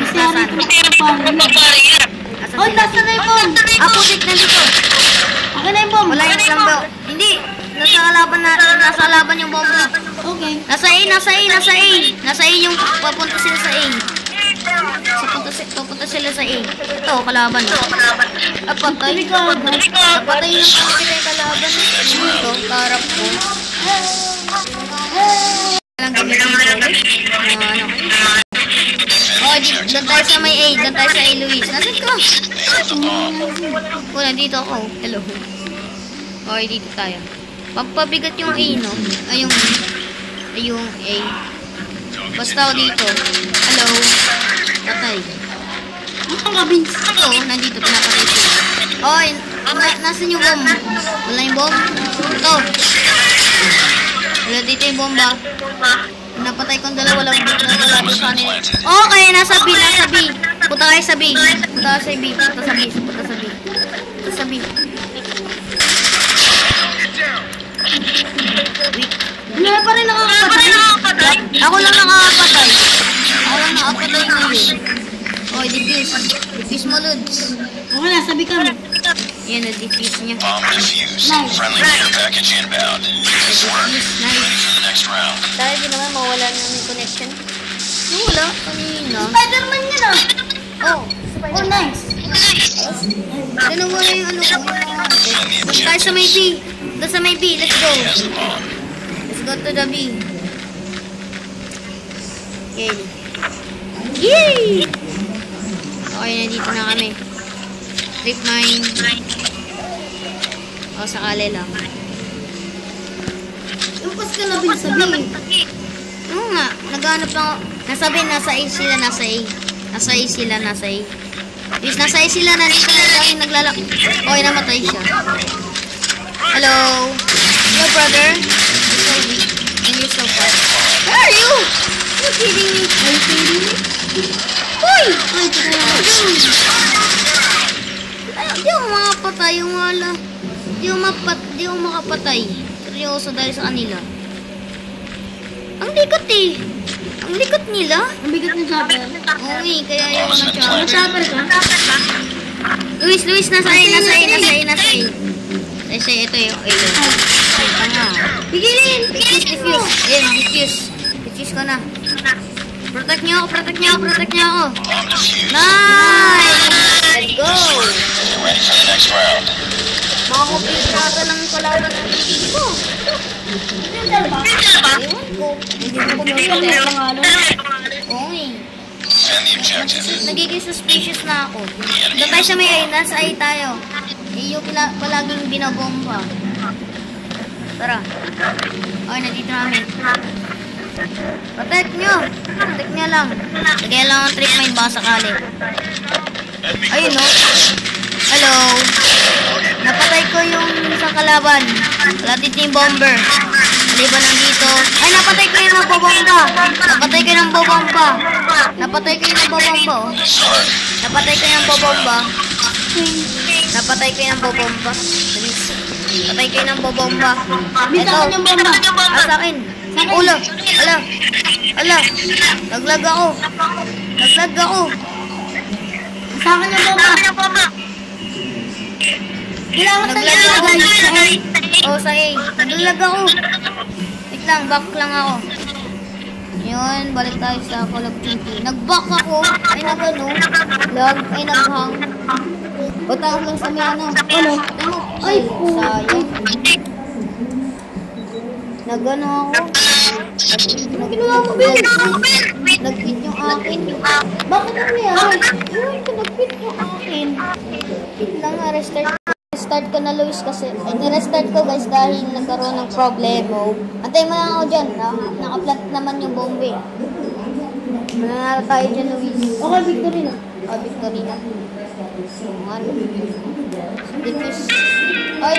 Nasaan? Oh, nasa na yung bomb. Putik na dito. Okay na yung bomb. Wala yung lambaw. Hindi. Nasa laban yung bomb mo. Okay. Nasa A. Nasa A yung papunta sila sa A. Papunta sila sa A. Ito, kalaban. Patay. Napatay yung kita yung kalaban. Ito, karap ko. Walang gamitin ko ulit. Oh, doon tayo sa may A. Doon tayo sa A, Luis. Nasaan ka? Oh, nandito ako. Hello. Okay, dito tayo. Pampabigat yung A, no? Ay, yung A. Basta ako dito. Hello. Patay. Ang kabins. Ito, nandito. Pinapatay sila. Oh, nasan yung bomb? Wala yung bomb? Ito. Wala dito yung bomba. Napatay kong dalawa lang. Okay, nasa B. Punta kayo sa B. Punta sa B. Wala pa rin nakakapatay. Ako lang nakakapatay ngayon. Okay, defuse mo, Lods. Okay na, sabi ka mo. Yan, na-defuse niya. Nice. Nice. Dahil di naman mawala na yung connection. Wala, kanina. Spider-Man yun ah. Oh, nice. Ganun mo na yung ano ko. Tayo sa may B. Let's go. Let's go to the B. Okay. Yay! Okay, nandito na kami. Trip mine. O, sakali lang. Lumpas ka na bin sabi. Oo nga, naghanap lang ako. Nasabi, nasa A sila. Yes, nasa A sila, nandito na dahil naglalak. Okay, namatay siya. Hello, brother. And you're so far. Where are you? Are you kidding me? Hoy! Ay, Di ako makapatay yung wala. Di ako makapatay. Seryoso dahil sa kanila. Ang likot eh. Ang likot nila. ang bigat ng chopper. Oo kaya yung Ang chopper ka? Luis, nasa A. Ito yung A. Ay, tanga. Pigilin! Defuse. Ayan, defuse ko na. Protect niyo ako. Nice! Let's go! Makakumpisa lang yung kalaban natin dito. Printer ba? Ewan ko. Hindi ko kumisa yung pangalan. Oo Nagiging suspicious na ako. Doon tayo sa may A. Nasa A tayo. Yung palaging binabomba. Tara. Okay, nandito namin. Protect nyo lang. Lagyan lang ang trip mine baka sakali. Ayun no. Hello. Napatay ko yung isang kalaban. Wala dito yung bomber. Maliban lang dito. Ay, napatay ko yung nagbobomba. Napatay ko yung nagbobomba. Napatay ko yung bobomba. Ito. Sa akin. Ulo. Ala. Naglag ako. Sa akin yung bomba. Kailangan sa guys. Sa A. Naglag ako. Wait lang, back lang ako. Yun, balik tayo sa Call of Duty. Nag-back ako. Ay, nag-ano. Lag. Ay, nag-hang. Batawag lang sa may ano. Ay, sayang. Nag-ano ako. Ginawa mo, Ben? Nag-quit yung akin. Bakit ano yan? Nag-quit yung akin. Quit lang nga, restart ko na Luis kasi. Ni-restart ko guys dahil nagkaroon ng problemo. Antay mo lang ako dyan. Naka-plant naman yung bombe. Mananara tayo dyan Luis. Okay, victory na. Victory na. Defuse. Ay,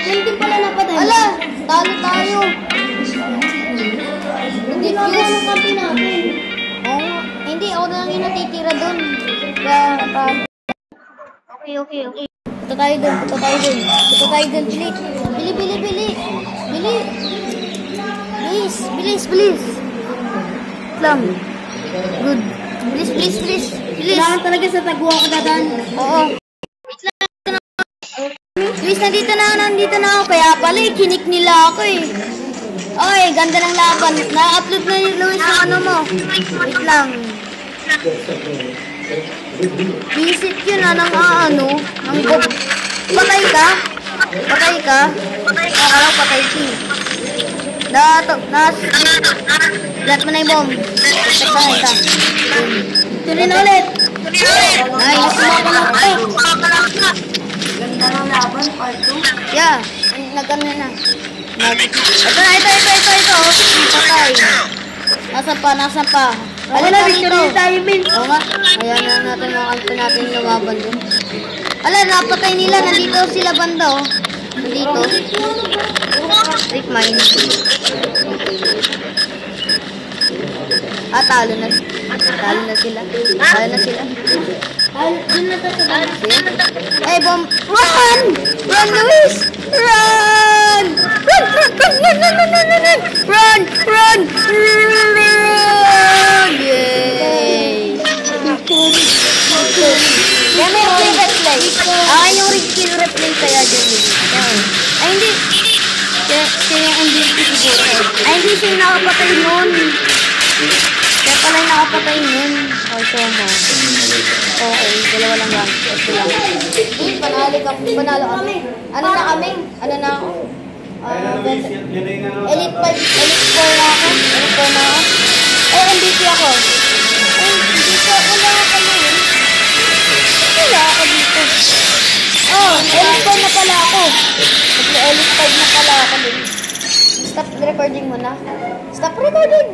Hindi pala napatay. ala! Talo tayo. Ginawa ng kampi natin. Oo nga. Hindi, ako na lang yung natitira doon. Okay. Punta tayo doon. Bili. Bilis. lang. Good. Please, please, please. Please. Kailangan talaga sa tagwa ko dadaan. Oo. Luis, nandito na ako. Kaya pala, kinik nila ako eh. Oy, ganda ng laban. Na-upload na yung Luis ng ano mo. Wait lang. Visit yun ng ano, ng book. Patay ka? Patay ka? Akala ko patay si. Lahat mo na yung bomb. Protectahan ka. Tuloy na ulit. Nice. Ganda ng laban, part 2. Yeah, nagano na. Ito. Patay. Nasaan pa? Wala na, victory tayo, Min. Oo nga. Ayan na natin mga kanto natin lumaban dun. Ala, napatay nila. Nandito sila banda, oh. Nandito. Straight mine. Talo na. Talo na sila. Dun na tataba. Hey, bomb. Run! Run, Luis! Run! Run! Yay! Yan may replay. Yung kill replay kaya dyan. Ay, hindi. Siya yung MVP siguro. Ay, hindi siya yung nakapatay nun. Kaya pala yung nakapatay nun. Also mo. Okay, dalawa lang lang. Ito lang. Panalo kami. Ano na kami? Ano na ako? Elite 5, Elite 4 na ako. Elite 4 na ako. MVP ako. Dito, wala ako ngayon. Wala ako dito. Elite 4 na pala ako. Elite 5 na pala ako din. Stop recording mo na. Stop recording!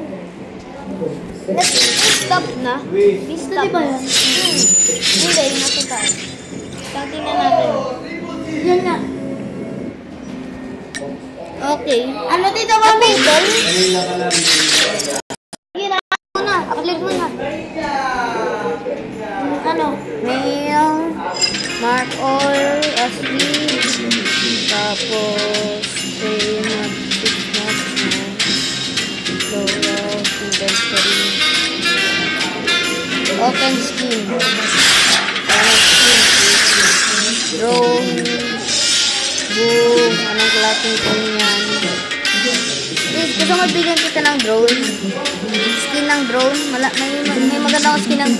Stop na. Stop. Ba yan? Hindi, nasa taas. Tingnan natin. Yan nga. Okay. Ano dito ba, Mabel? Upload mo na. Ano? Mail. Mark all as we. Tapos, pay na 6 months na. Lower inventory. Open skin. Drone. Boom. Anong klaseng ko yan? Please, gusto mo bigyan kita ng drone? Skin ng drone? May maganda akong skin ng